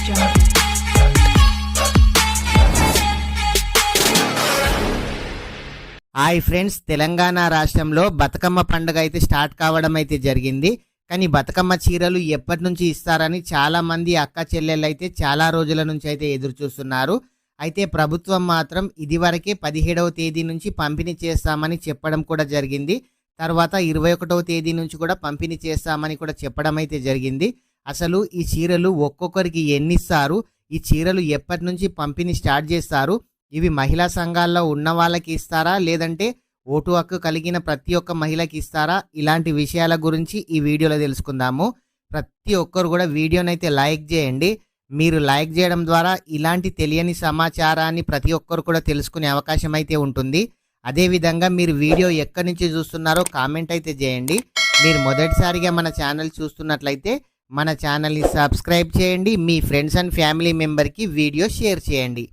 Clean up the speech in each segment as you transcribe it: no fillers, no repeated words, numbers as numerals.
jungle. Hi friends, Telangana రాష్ట్రంలో బతుకమ్మ పండుగ అయితే స్టార్ట్ కావడం అయితే జరిగింది. కానీ బతుకమ్మ చీరలు ఎప్పటి నుంచి ఇస్తారని చాలా మంది అక్క చెల్లెళ్ళు అయితే చాలా రోజుల నుంచి అయితే ఎదురు చూస్తున్నారు. అయితే ప్రభుత్వం మాత్రం ఇదివరకే 17వ తేదీ నుంచి పంపిణీ చేస్తామని చెప్పడం కూడా జరిగింది. తర్వాత 21వ తేదీ నుంచి కూడా పంపిణీ చేస్తామని కూడా చెప్పడం అయితే జరిగింది. అసలు ఈ చీరలు ఒక్కొక్కరికి ఎన్ని ఇస్తారు, ఈ చీరలు ఎప్పటి నుంచి పంపిణీ స్టార్ట్ చేస్తారు, ఇవి మహిళా సంఘాల్లో ఉన్న వాళ్ళకి ఇస్తారా లేదంటే ఓటు హక్కు కలిగిన ప్రతి ఒక్క మహిళకి ఇస్తారా, ఇలాంటి విషయాల గురించి ఈ వీడియోలో తెలుసుకుందాము. ప్రతి ఒక్కరు కూడా వీడియోనైతే లైక్ చేయండి. మీరు లైక్ చేయడం ద్వారా ఇలాంటి తెలియని సమాచారాన్ని ప్రతి ఒక్కరు కూడా తెలుసుకునే అవకాశం అయితే ఉంటుంది. అదేవిధంగా మీరు వీడియో ఎక్కడి నుంచి చూస్తున్నారో కామెంట్ అయితే చేయండి. మీరు మొదటిసారిగా మన ఛానల్ చూస్తున్నట్లయితే మన ఛానల్ని సబ్స్క్రైబ్ చేయండి. మీ ఫ్రెండ్స్ అండ్ ఫ్యామిలీ మెంబర్కి వీడియో షేర్ చేయండి.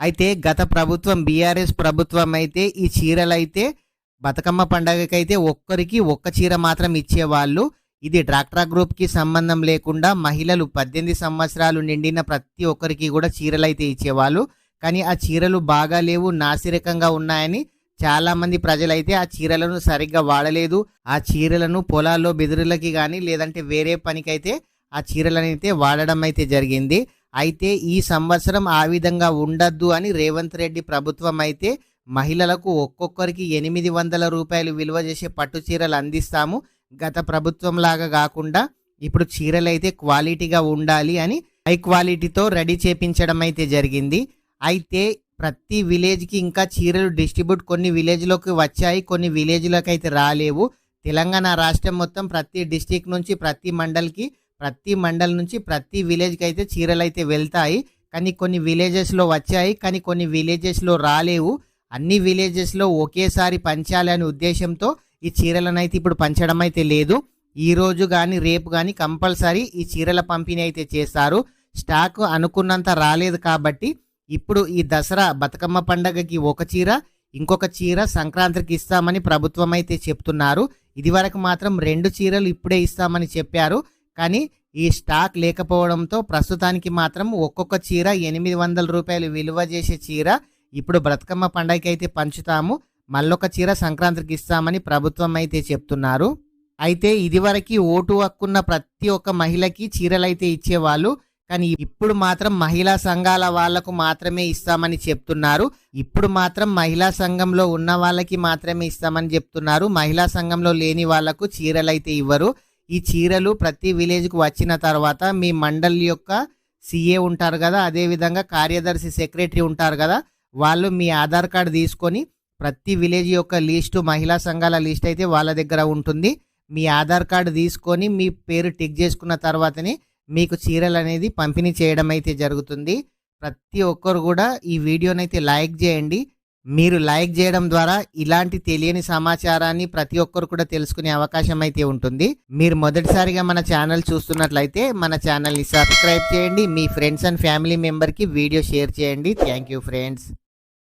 అయితే గత ప్రభుత్వం బీఆర్ఎస్ ప్రభుత్వం అయితే ఈ చీరలు అయితే బతుకమ్మ పండగకైతే ఒక్కరికి ఒక్క చీర మాత్రం ఇచ్చేవాళ్ళు. ఇది డ్వాక్రా గ్రూప్కి సంబంధం లేకుండా మహిళలు 18 సంవత్సరాలు నిండిన ప్రతి ఒక్కరికి కూడా చీరలు అయితే ఇచ్చేవాళ్ళు. కానీ ఆ చీరలు బాగా లేవు, నాసిరకంగా ఉన్నాయని చాలామంది ప్రజలైతే ఆ చీరలను సరిగ్గా వాడలేదు. ఆ చీరలను పొలాల్లో బెదురులకి కానీ లేదంటే వేరే పనికైతే ఆ చీరలను అయితే వాడడం అయితే జరిగింది. అయితే ఈ సంవత్సరం ఆ విధంగా ఉండద్దు అని రేవంత్ రెడ్డి ప్రభుత్వం అయితే మహిళలకు ఒక్కొక్కరికి 800 రూపాయలు విలువ చేసే పట్టు చీరలు అందిస్తాము, గత ప్రభుత్వం లాగా కాకుండా ఇప్పుడు చీరలు అయితే క్వాలిటీగా ఉండాలి అని హై క్వాలిటీతో రెడీ చేపించడం అయితే జరిగింది. అయితే ప్రతి విలేజ్కి ఇంకా చీరలు డిస్ట్రిబ్యూట్ కొన్ని విలేజ్లోకి వచ్చాయి, కొన్ని విలేజ్లోకి అయితే రాలేవు. తెలంగాణ రాష్ట్రం మొత్తం ప్రతి డిస్టిక్ నుంచి ప్రతి మండల్ నుంచి ప్రతి విలేజ్కి అయితే చీరలు అయితే వెళ్తాయి. కానీ కొన్ని విలేజెస్లో వచ్చాయి, కానీ కొన్ని విలేజెస్లో రాలేవు. అన్ని విలేజెస్లో ఒకేసారి పంచాలి అనే ఉద్దేశంతో ఈ చీరలను అయితే ఇప్పుడు పంచడం అయితే లేదు. ఈరోజు కానీ రేపు కానీ కంపల్సరీ ఈ చీరల పంపిణీ అయితే చేస్తారు. స్టాక్ అనుకున్నంత రాలేదు కాబట్టి ఇప్పుడు ఈ దసరా బతుకమ్మ పండగకి ఒక చీర, ఇంకొక చీర సంక్రాంతికి ఇస్తామని ప్రభుత్వం అయితే చెప్తున్నారు. ఇదివరకు మాత్రం 2 చీరలు ఇప్పుడే ఇస్తామని చెప్పారు. కానీ ఈ స్టాక్ లేకపోవడంతో ప్రస్తుతానికి మాత్రం ఒక్కొక్క చీర 800 రూపాయలు విలువ చేసే చీర ఇప్పుడు బతుకమ్మ పండగకి అయితే పంచుతాము, మళ్ళొక చీర సంక్రాంతికి ఇస్తామని ప్రభుత్వం అయితే చెప్తున్నారు. అయితే ఇదివరకు ఓటు హక్కున్న ప్రతి ఒక్క మహిళకి చీరలు అయితే ఇచ్చేవాళ్ళు. కానీ ఇప్పుడు మాత్రం మహిళా సంఘాల వాళ్లకు మాత్రమే ఇస్తామని చెప్తున్నారు. ఇప్పుడు మాత్రం మహిళా సంఘంలో ఉన్న వాళ్ళకి మాత్రమే ఇస్తామని చెప్తున్నారు. మహిళా సంఘంలో లేని వాళ్లకు చీరలు అయితే ఇవ్వరు. ఈ చీరలు ప్రతి విలేజ్కు వచ్చిన తర్వాత మీ మండలి యొక్క సిఏ ఉంటారు కదా, అదేవిధంగా కార్యదర్శి సెక్రటరీ ఉంటారు కదా, వాళ్ళు మీ ఆధార్ కార్డు తీసుకొని ప్రతి విలేజ్ యొక్క లిస్టు, మహిళా సంఘాల లిస్ట్ అయితే వాళ్ళ దగ్గర ఉంటుంది. మీ ఆధార్ కార్డు తీసుకొని మీ పేరు టిక్ చేసుకున్న తర్వాతనే మీకు చీరలు అనేది పంపిణీ చేయడం అయితే జరుగుతుంది. ప్రతి ఒక్కరు కూడా ఈ వీడియోనైతే లైక్ చేయండి. మీరు లైక్ చేయడం ద్వారా ఇలాంటి తెలియని సమాచారాన్ని ప్రతి ఒక్కరు కూడా తెలుసుకునే అవకాశం అయితే ఉంటుంది. మీరు మొదటిసారిగా మన ఛానల్ చూస్తున్నట్లయితే మన ఛానల్ని సబ్స్క్రైబ్ చేయండి. మీ ఫ్రెండ్స్ అండ్ ఫ్యామిలీ మెంబర్కి వీడియో షేర్ చేయండి. Thank you friends.